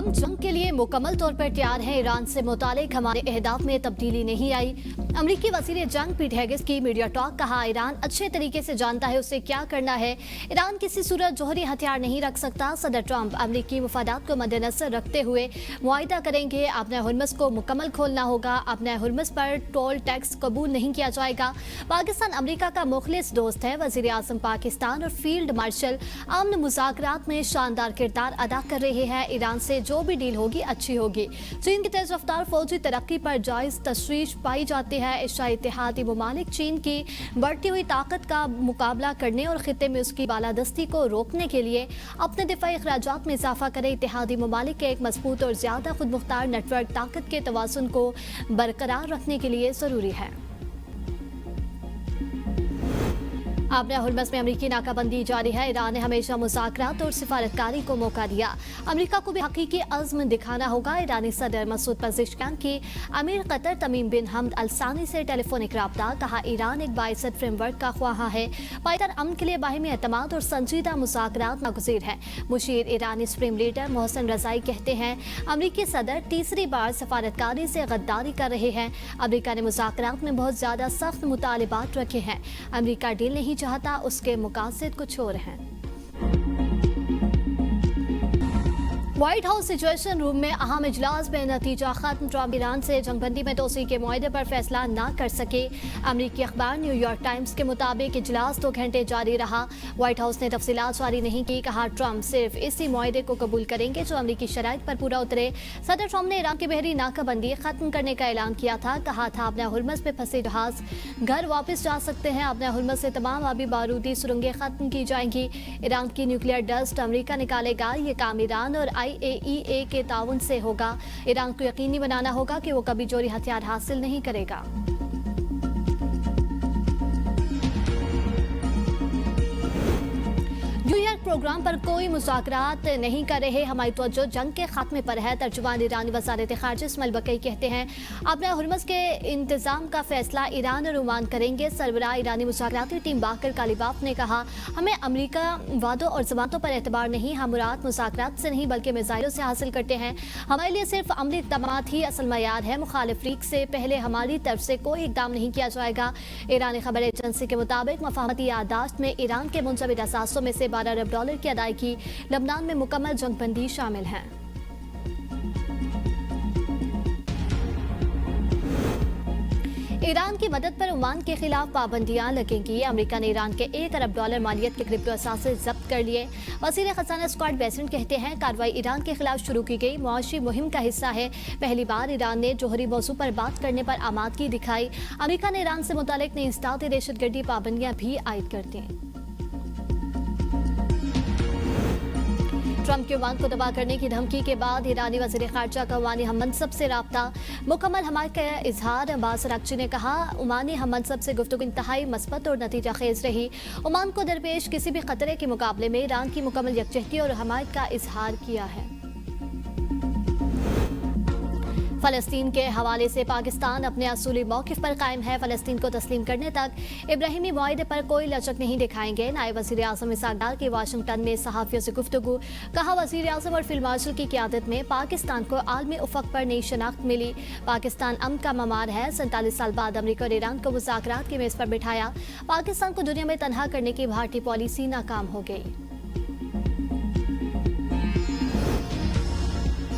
Trump जंग के लिए मुकम्मल तौर पर तैयार हैं। ईरान से मुतालिक हमारे अहदाफ में तब्दीली नहीं आई। अमरीकी वज़ीर जंग पीट हेगेस की मीडिया टॉक। कहा, ईरान अच्छे तरीके से जानता है उसे क्या करना है। ईरान किसी सूरत जौहरी हथियार नहीं रख सकता। सदर ट्रंप अमरीकी मुफादात को मद्देनजर रखते हुए मुआहिदा करेंगे। अपने हुर्मुज़ को मुकम्मल खोलना होगा। अपने हुर्मुज़ पर टोल टैक्स कबूल नहीं किया जाएगा। पाकिस्तान अमरीका का मुखलिस दोस्त है। वज़ीर आज़म पाकिस्तान और फील्ड मार्शल अमन मुज़ाकरात में शानदार किरदार अदा कर रहे हैं। ईरान से जो भी डील होगी अच्छी होगी। चीन की तेज रफ्तार फौजी तरक्की पर जायज तशवीश पाई जाती है। एशियाई इत्तेहादी मुमालिक चीन की बढ़ती हुई ताकत का मुकाबला करने और खित्ते में उसकी बालादस्ती को रोकने के लिए अपने दिफाई अखराजात में इजाफा करें। इत्तेहादी मुमालिक के एक मजबूत और ज्यादा खुद मुख्तार नेटवर्क ताकत के तवाज़ुन को बरकरार रखने के लिए जरूरी है। अपने हुर्मुज़ में अमरीकी नाकाबंदी जारी है। ईरान ने हमेशा मुज़ाकरात और सिफारतकारी को मौका दिया। अमरीका को भी हकीकी अज़्म दिखाना होगा। ईरानी सदर मसूद पज़ेश्कियान की अमीर कतर तमीम बिन हमद अल सानी से टेलीफोनिक रब्ता। कहा, ईरान एक बाइज़्ज़त फ्रेमवर्क का ख्वाहा है। पायदार अमन के लिए बाहिमी एतमाद और संजीदा मुज़ाकरात नागुज़ीर है। मुशीर ईरानी सुप्रीम लीडर मोहसिन रज़ाई कहते हैं, अमरीकी सदर तीसरी बार सफारतकारी से गद्दारी कर रहे हैं। अमरीका ने मुज़ाकरात में बहुत ज़्यादा सख्त मुतालिबात रखे हैं। अमरीका डील नहीं चाहता, उसके मुकासद कुछ और हैं। व्हाइट हाउस सिचुएशन रूम में अहम इजलास में नतीजा खत्म। ट्रंप ईरान से जंगबंदी में तोसी के मुआहदे पर फैसला न कर सके। अमरीकी अखबार न्यूयॉर्क टाइम्स के मुताबिक इजलास 2 घंटे जारी रहा। व्हाइट हाउस ने तफसीलात जारी नहीं की। कहा, ट्रंप सिर्फ इसी मुआहदे को कबूल करेंगे जो अमरीकी शराइत पर पूरा उतरे। सदर ट्रंप ने ईरान की बहरी नाकाबंदी खत्म करने का ऐलान किया था। कहा था, अपने हुर्मुज़ में फंसे जहाज घर वापस जा सकते हैं। अपने हुर्मुज़ से तमाम आबी बारूदी सुरंगें खत्म की जाएंगी। ईरान की न्यूक्लियर डस्ट अमरीका निकालेगा। ये काम ईरान और IAEA के ताउन से होगा। ईरान को यकीनी बनाना होगा कि वो कभी जोरी हथियार हासिल नहीं करेगा। न्यूयॉर्क प्रोग्राम पर कोई मुज़ाकरात नहीं कर रहे। हमारी तवज्जो जंग के खात्मे पर है। तर्जुमान ईरानी वज़ारत ख़ारिजा इस्माइल बक़ई कहते हैं, अपने हुर्मुज़ के इंतज़ाम का फैसला ईरान और ओमान करेंगे। सरबराह ईरानी मुज़ाकराती टीम बाकर कालिबाफ ने कहा, हमें अमरीका वादों और ज़मानतों पर एतबार नहीं। हम मुराद मुज़ाकरात से नहीं बल्कि मिसाइलों से हासिल करते हैं। हमारे लिए सिर्फ अमली इक़दामात ही असल मयार है। मुखालिफ लीग से पहले हमारी तरफ से कोई इक़दाम नहीं किया जाएगा। ईरानी खबर एजेंसी के मुताबिक मफाहमती यादाश्त में ईरान के मुंजमद असासों में से $12 अरब की अदायगी लबनान में मुकम्मल जंगबंदी शामिल है। ईरान की मदद पर ओमान के खिलाफ पाबंदियां लगेंगी। अमेरिका ने ईरान के $1 अरब मालियत के क्रिप्टो असासे जब्त कर लिए। वज़ीर खजाना स्कॉट बेसेंट कहते हैं, कार्रवाई ईरान के खिलाफ शुरू की गई मुआशी मुहिम का हिस्सा है। पहली बार ईरान ने जौहरी मौजू पर बात करने पर आमादगी दिखाई। अमेरिका ने ईरान से मुतालिक नई इस्तादी दहशतगर्दी पाबंदियां भी आयद कर दी। ट्रंप की ओमान को तबाह करने की धमकी के बाद ईरानी वज़ीर ख़ारिजा का ओमानी हममनसब से राब्ता। मुकम्मल हमायत का इजहार। अब्बास अराग़ची ने कहा, ओमानी हममनसब से गुफ्तगू इंतहाई मस्बत और नतीजा खेज रही। ओमान को दरपेश किसी भी खतरे के मुकाबले में ईरान की मुकम्मल यकजहती और हमायत का इजहार किया है। फ़लस्तीन के हवाले से पाकिस्तान अपने असूली मौक़िफ़ पर कायम है। फ़लस्तीन को तस्लीम करने तक इब्राहिमी मुआहदे पर कोई लचक नहीं दिखाएंगे। नायब वज़ीर आज़म इसहाक़ डार की वाशिंगटन में सहाफ़ियों से गुफ्तगू। कहा, वज़ीर आज़म और फील्ड मार्शल की क़यादत में पाकिस्तान को आलमी उफ़क़ पर नई शनाख्त मिली। पाकिस्तान अमन का ममार है। 47 साल बाद अमरीका और ईरान को मुज़ाकरात की मेज़ पर बिठाया। पाकिस्तान को दुनिया में तनहा करने की भारतीय पॉलिसी नाकाम हो गई।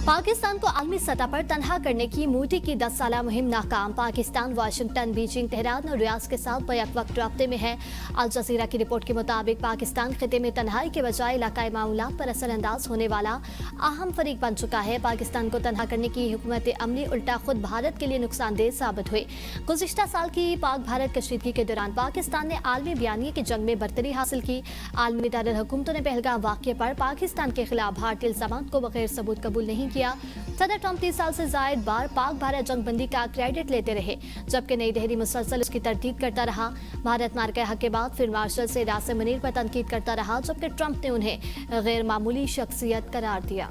पाकिस्तान को आलमी सतह पर तनहा करने की मोदी की 10 साला मुहिम नाकाम। पाकिस्तान वाशिंगटन, बीजिंग, तेहरान और रियाद के साथ बैक वक्त राब्ते में है। अल जज़ीरा की रिपोर्ट के मुताबिक पाकिस्तान खिते में तन्हाई के बजाय इलाकाई मामलात पर असरअंदाज होने वाला अहम फरीक बन चुका है। पाकिस्तान को तनहा करने की हुकूमत अमली उल्टा खुद भारत के लिए नुकसानदेह साबित हुई। गुज़िश्ता साल की पाक भारत कशीदगी के दौरान पाकिस्तान ने आलमी बयानिए की जंग में बरतरी हासिल की। आलमी दारुल हुकूमतों ने पहलगाम वाक़ये पर पाकिस्तान के खिलाफ भारतीय इल्ज़ामात को बगैर सबूत कबूल नहीं किया। सदर ट्रंप 30 साल से जायद बार पाक भारत जंगबंदी का क्रेडिट लेते रहे, जबकि नई दिल्ली मुसलसल उसकी तरदीद करता रहा। भारत मार्के हक के बाद फील्ड मार्शल से रासिम मुनीर पर तनकीद करता रहा, जबकि ट्रंप ने उन्हें गैर मामूली शख्सियत करार दिया।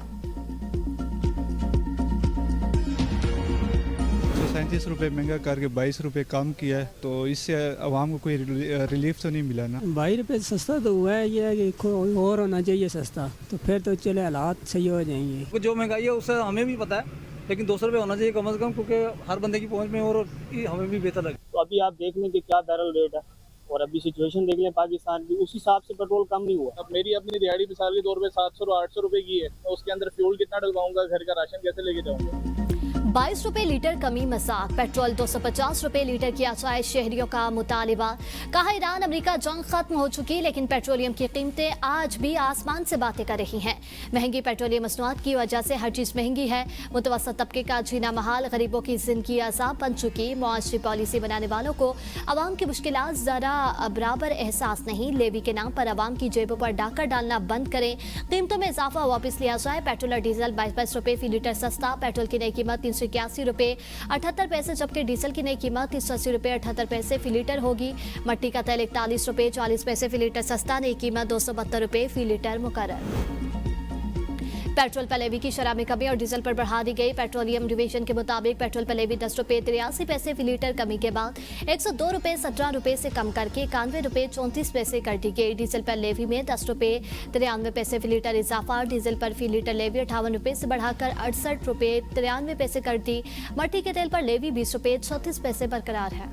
37 रुपये महंगा करके 22 रुपये कम किया है, तो इससे आवाम को कोई रिलीफ तो नहीं मिला ना। 22 रुपये सस्ता तो हुआ है, ये है कि कोई और होना चाहिए सस्ता, तो फिर तो चले हालात सही हो जाएंगे। जो महंगाई है उससे हमें भी पता है, लेकिन 200 रुपये होना चाहिए कम से कम, क्योंकि हर बंदे की पहुंच में और हमें भी बेहतर लगे। तो अभी आप देख लें कि क्या बैरल रेट है और अभी सिचुएशन देख लें पाकिस्तान की, उस हिसाब से पेट्रोल कम नहीं हुआ। अब मेरी अपनी दिहाड़ी मिसाल के तौर पे 700 और 800 रुपए की है, तो उसके अंदर फ्यूल कितना डलवाऊंगा, घर का राशन कैसे लेके जाऊंगा। 22 रुपए लीटर कमी मजाक, पेट्रोल 250 रुपए लीटर किया जाए शहरियों का मुतालिबा। कहा ईरान अमेरिका जंग खत्म हो चुकी, लेकिन पेट्रोलियम की कीमतें आज भी आसमान से बातें कर रही हैं। महंगी पेट्रोलियम मसनूआत की वजह से हर चीज महंगी है। मुतवस्सित तबके का जीना महाल, गरीबों की जिंदगी अजाब बन चुकी। मुआशरी पॉलिसी बनाने वालों को अवाम की मुश्किलात जरा बराबर एहसास नहीं। लेवी के नाम पर अवाम की जेबों पर डाका डालना बंद करें। कीमतों में इजाफा वापस लिया जाए। पेट्रोल और डीजल 22 रुपए फी लीटर सस्ता। पेट्रोल की नई कीमत 381 रुपए 78 पैसे, जबकि डीजल की नई कीमत 380 रुपए 78 पैसे फी लीटर होगी। मट्टी का तेल 41 रुपए 40 पैसे फी लीटर सस्ता। नई कीमत 272 रुपए फी लीटर मुकर्रर। पेट्रोल पर लेवी की शरह में कमी और डीजल पर बढ़ा दी गई। पेट्रोलियम डिवीजन के मुताबिक पेट्रोल पर लेवी 10 रुपए 83 पैसे फी लीटर कमी के बाद 102 रुपए 17 रुपए से कम करके 91 रुपए 34 पैसे कर दी गई। डीजल पर लेवी में 10 रुपए 93 पैसे फी लीटर इजाफा। डीजल पर फी लीटर लेवी 58 रुपए से बढ़ाकर 68 रुपए 93 पैसे कर दी। मट्टी के तेल पर लेवी 20 रुपए 36 पैसे बरकरार है।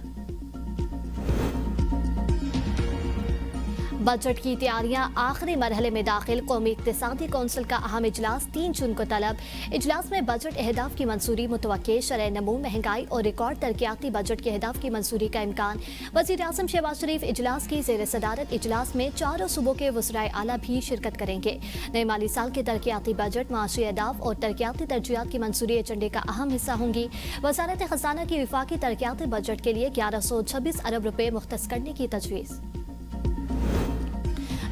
बजट की तैयारियां आखिरी मरहले में दाखिल। कौमी इक्तिसादी कौंसिल का अहम इजलास 3 जून को तलब। इजलास में बजट अहदाफ की मंजूरी मुतवक्के। शरह नमू, महंगाई और रिकॉर्ड तरक्याती बजट के अहदाफ की मंजूरी का इम्कान। वज़ीर आज़म शहबाज शरीफ इजलास की ज़ेर सदारत। इजलास में चारों सूबों के वज़राए आला भी शिरकत करेंगे। नए माली साल के तरक्याती बजट, माशी अहदाफ और तरक्याती तरजीहात की मंजूरी एजेंडे का अहम हिस्सा होंगी। वज़ारत खजाना की वफाकी तरक्याती बजट के लिए 1126 अरब रुपए मुख्तस करने की तजवीज़।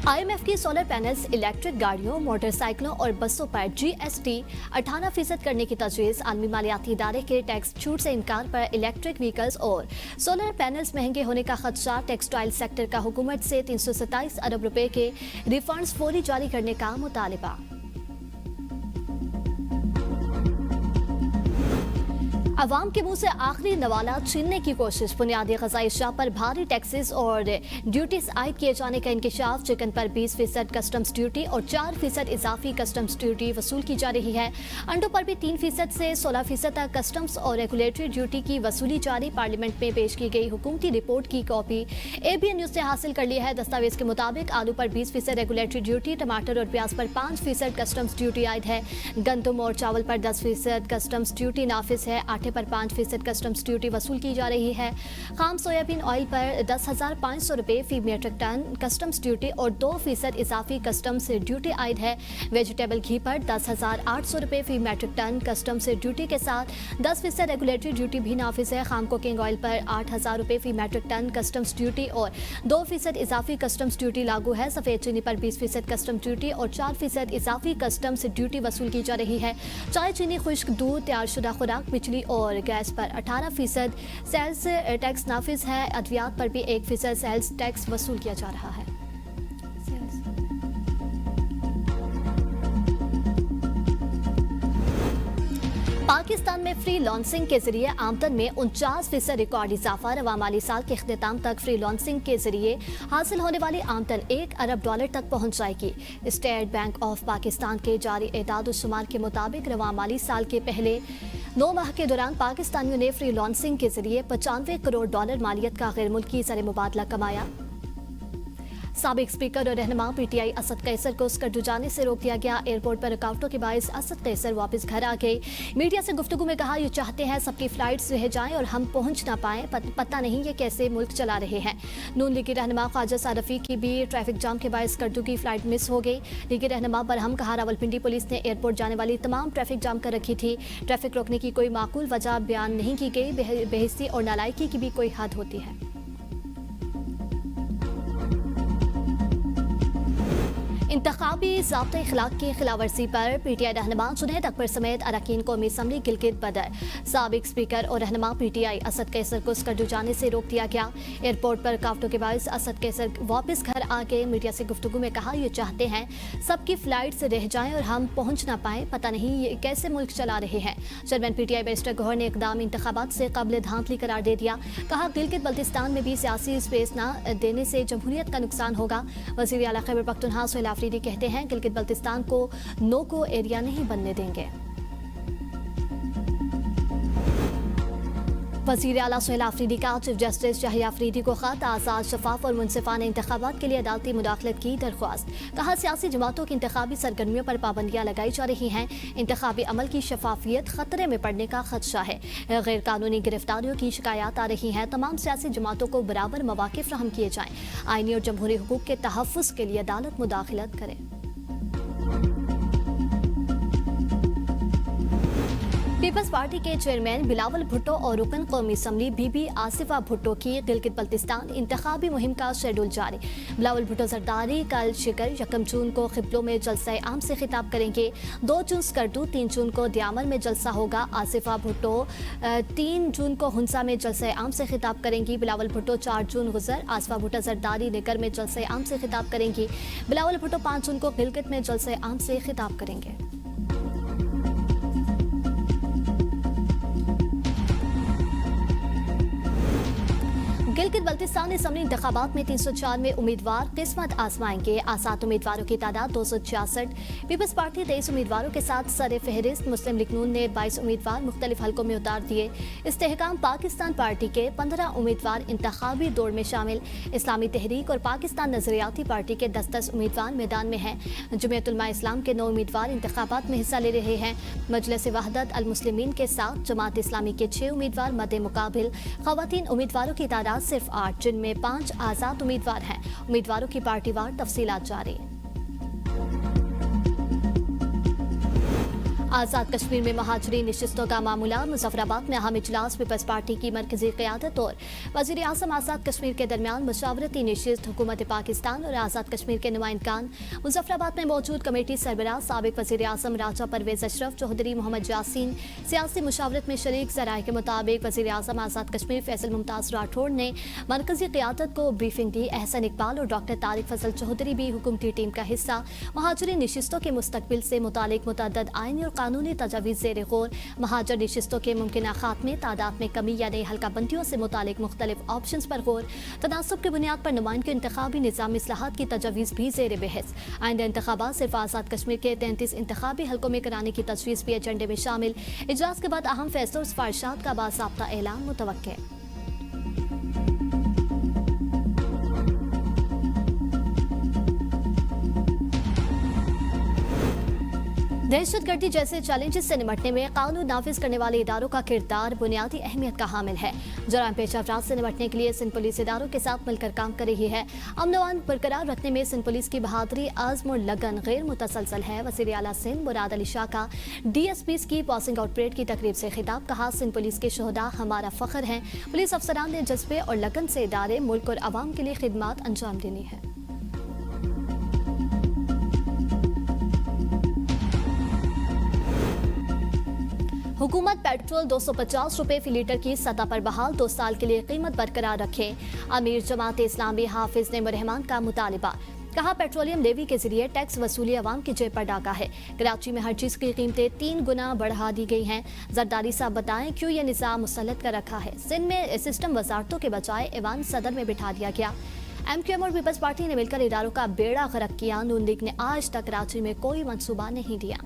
IMF की सोलर पैनल्स, इलेक्ट्रिक गाड़ियों, मोटरसाइकिलों और बसों पर GST 18% करने की तजवीज़। आलमी मालियाती इदारे के टैक्स छूट से इनकार पर इलेक्ट्रिक व्हीकल्स और सोलर पैनल्स महंगे होने का खदशा। टेक्सटाइल सेक्टर का हुकूमत से 327 अरब रुपए के रिफंड्स फौरी जारी करने का मुतालिबा। अवाम के मुंह से आखिरी नवाला छीनने की कोशिश। बुनियादी ग़िज़ाई अशिया पर भारी टैक्सेस और ड्यूटीज आयद किए जाने का इंकशाफ। चिकन पर 20% कस्टम्स ड्यूटी और 4% इजाफी कस्टम्स ड्यूटी वसूल की जा रही है। अंडों पर भी 3% से 16% तक कस्टम्स और रेगुलेटरी ड्यूटी की वसूली जारी। पार्लियामेंट में पेश की गई हुकूमती रिपोर्ट की कॉपी ABN न्यूज़ ने हासिल कर ली है। दस्तावेज के मुताबिक आलू पर 20% रेगुलेटरी ड्यूटी, टमाटर और प्याज पर 5% कस्टम्स ड्यूटी आयद है। गंदम और चावल पर 10% कस्टम्स ड्यूटी नाफिज है। आटे पर 5% कस्टम्स ड्यूटी वसूल की जा रही है। खाम सोयाबीन ऑयल पर 10,500 रुपए फी मीट्रिक टन कस्टम्स ड्यूटी और 2% इजाफी कस्टम्स ड्यूटी आयद है। वेजिटेबल घी पर 10,800 रुपए फी मीट्रिक टन कस्टम्स ड्यूटी के साथ 10% रेगुलेटरी ड्यूटी भी नाफिज है। खाम कुकिंग ऑयल पर 8,000 रुपए फी मीट्रिक टन कस्टम्स ड्यूटी और 2% इजाफी कस्टम्स ड्यूटी लागू है। सफेद चीनी पर 20% कस्टम ड्यूटी और 4% इजाफी कस्टम्स ड्यूटी वसूल की जा रही है। चाय, चीनी, खुश्क दूध, तैयारशुदा खुराक, बिजली और गैस पर 18% सेल्स टैक्स नाफिज है। अद्वियात पर भी 1% सेल्स टैक्स वसूल किया जा रहा है। पाकिस्तान में फ्री लॉन्सिंग के जरिए आमदन में 49% रिकॉर्ड इजाफा। रवां माली साल के इख्तिताम तक फ्री लॉन्सिंग के जरिए हासिल होने वाली आमदन $1 अरब तक पहुंच जाएगी। स्टेट बैंक ऑफ पाकिस्तान के जारी एदाद शुमार के मुताबिक रवां माली साल के पहले 9 माह के दौरान पाकिस्तानियों ने फ्री लॉन्सिंग के जरिए $95 करोड़ मालियत का गैर मुल्की ज़र मुबादला कमाया। साबिक स्पीकर और रहनुमा PTI असद कैसर को स्कर्दू जाने से रोक दिया गया। एयरपोर्ट पर रुकावटों के बायस असद कैसर वापस घर आ गए। मीडिया से गुफ्तगू में कहा, ये चाहते हैं सबकी फ्लाइट्स रह जाएं और हम पहुंच ना पाएं। पता नहीं ये कैसे मुल्क चला रहे हैं। नून लीगी रहनुमा ख्वाजा सारफी की भी ट्रैफिक जाम के बायस स्कर्दू की फ्लाइट मिस हो गई। लीगी रहनुमा बरहम कहा, रावलपिंडी पुलिस ने एयरपोर्ट जाने वाली तमाम ट्रैफिक जाम कर रखी थी। ट्रैफिक रोकने की कोई माकूल वजह बयान नहीं की गई। बेहिस्सी और नालायकी की भी कोई हद होती है। इंतखाबी ज़ाब्ते इखलाक की खिलाफ वर्जी पर PTI रहनुमा जुनैद अकबर समेत अरकान कौमी असम्बली गिलगित बदर, साबिक स्पीकर और रहनुमा PTI असद कैसर को स्कर्दू जाने से रोक दिया गया। एयरपोर्ट पर काफ्टों के बायस असद कैसर वापस घर आके मीडिया से गुफ्तगू में कहा, ये चाहते हैं सबकी फ्लाइट से रह जाएं और हम पहुंच ना पाए, पता नहीं ये कैसे मुल्क चला रहे हैं। चेयरमैन PTI बैरिस्टर गौहर ने इकदाम इंतखाबात से काबिल धांधली करार दे दिया। कहा, गिलगित बल्तिस्तान में भी सियासी स्पेस न देने से जमहूरियत का नुकसान होगा। वज़ीर आला खैबर पख्तूनख्वा सुहेल आफरीदी कहते हैं, गिलगित बल्तिस्तान को नो को एरिया नहीं बनने देंगे। वज़ीर आला सुहेल आफरीदी का चीफ जस्टिस शाहिया आफरीदी को खत, आज़ाद, शफाफ और मुनसिफाना इंतखाबात के लिए अदालती मुदाखलत की दरख्वास्त। कहा, सियासी जमातों की इंतखाबी सरगर्मियों पर पाबंदियाँ लगाई जा रही हैं, इंतखाबी अमल की शफाफियत खतरे में पड़ने का खदशा है। गैर कानूनी गिरफ्तारियों की शिकायत आ रही हैं, तमाम सियासी जमातों को बराबर मौके फ्राहम किए जाएँ। आईनी और जमहूरी हुकूक के तहफ़्फ़ुज़ के लिए अदालत मुदाखलत करे। पीपल्स पार्टी के चेयरमैन बिलावल भुट्टो और रुकन कौमी असम्बली बीबी आसिफा भुट्टो की गिलगित बल्तिस्तान इंतखाबी मुहिम का शेड्यूल जारी। बिलावल भुट्टो जरदारी कल शिकर 1 जून को खिबलों में जलसा आम से खिताब करेंगे। 2 जून स्कर्दू, 3 जून को दियामल में जलसा होगा। आसिफा भुट्टो 3 जून को हुंसा में जलसा आम से खिताब करेंगी। बिलावल भुट्टो 4 जून गुजर, आसिफा भुट्टो जरदारी निगर में जलसा आम से खिताब करेंगी। बिलावल भुट्टो 5 जून को गिलगित में जलसा आम से खिताब करेंगे। गिलगित बल्तिस्तान असम्बली इंतखाबात में 394 उम्मीदवार किस्मत आजमाएंगे। आसाद उम्मीदवारों की तादाद 266। पीपल्स पार्टी 23 उम्मीदवारों के साथ सर फहरिस्त। मुस्लिम लीग नून ने 22 उम्मीदवार मुख्तलिफ हलकों में उतार दिए। इस्तेहकाम पाकिस्तान पार्टी के 15 उम्मीदवार इंतखाबी दौड़ में शामिल। इस्लामी तहरीक और पाकिस्तान नजरियाती पार्टी के 10-10 उम्मीदवार मैदान में हैं। जमीयत उलमा इस्लाम के 9 उम्मीदवार इंतखाबात में हिस्सा ले रहे हैं। मजलिस वहदत अल मुस्लिमीन के साथ जमात इस्लामी के 6 उम्मीदवार मद्दे मुकाबिल। खवातीन उम्मीदवारों की तादाद सिर्फ 8, जिनमें 5 आजाद उम्मीदवार हैं। उम्मीदवारों की पार्टीवार तफसीलात जारी। आज़ाद कश्मीर में महाजरी नशिस्तों का मामला। मुजफ्फराबाद में अहम इजलास पीपल्स पार्टी की मरकजी क़यादत और वज़ीर आज़म आज़ाद कश्मीर के दरमियान मुशावरती नशिस्त। हुकूमत पाकिस्तान और आज़ाद कश्मीर के नुमाइंदगान मुजफ्फराबाद में मौजूद। कमेटी सरबराह साबिक वज़ीर आज़म राजा परवेज़ अशरफ चौधरी मोहम्मद यासीन सियासी मुशावरत में शरीक। ज़राए के मुताबिक वज़ीर आज़म आज़ाद कश्मीर फैसल मुमताज़ राठौड़ ने मरकजी क़यादत को ब्रीफिंग दी। एहसन इकबाल और डॉक्टर तारिक फजल चौधरी भी हुकूमती टीम का हिस्सा। महाजरी नशिस्तों के मुस्तकबिल से मुतालिक मुतअद्दिद आईनी और कानूनी तजावीज़ ज़ेर गौर। महाजर नशिस्तों के मुमकिन खात्मे, तादाद में कमी या नई हल्का बंदियों से मुतालिक मुख्तलिफ ऑप्शंस पर गौर। तनासब की बुनियाद पर नुमाइंदगी इंतखाबी निज़ामी इस्लाहात की तजावीज़ भी ज़ेर बहस। आइंदा इंतखाबात सिर्फ आज़ाद कश्मीर के 33 इंतखाबी हल्कों में कराने की तजवीज़ भी एजेंडे में शामिल। इजलास के बाद अहम फैसलों और सिफारिशात का बाज़ाब्ता ऐलान मुतवक्के। दहशतगर्दी जैसे चैलेंजेस से निपटने में कानून नाफिज करने वाले इदारों का किरदार बुनियादी अहमियत का हामिल है। जराइम पेशा अफराद से निपटने के लिए सिंध पुलिस इदारों के साथ मिलकर काम कर रही है। अमन बरकरार रखने में सिंध पुलिस की बहादुरी, आज़म और लगन गैर मुतसलसल है। वज़ीर आला सिंध मुराद अली शाह का DSPs की पासिंग आउट परेड की तकरीब से खिताब। कहा, सिंध पुलिस के शोहदा हमारा फ़ख्र हैं। पुलिस अफसरान ने जज्बे और लगन से इदारे, मुल्क और आवाम के लिए खिदमत अंजाम देनी है। हुकूमत पेट्रोल 250 रुपए फी लीटर की सतह पर बहाल, 2 साल के लिए कीमत बरकरार रखे। अमीर जमात इस्लामी हाफिज नईम रहमान का मुतालिबा। कहा, पेट्रोलियम लेवी के जरिए टैक्स वसूली अवाम की जेब पर डाका है। कराची में हर चीज़ की कीमतें 3 गुना बढ़ा दी गई हैं। जरदारी साहब बताएं क्यों ये निज़ाम मुसल्लत कर रखा है। सिंध में सिस्टम वजारतों के बजाय ऐवान सदर में बिठा दिया गया। MQM और पीपल्स पार्टी ने मिलकर इदारों का बेड़ा गर्क किया। नून लीग ने आज तक कराची में कोई मंसूबा नहीं दिया।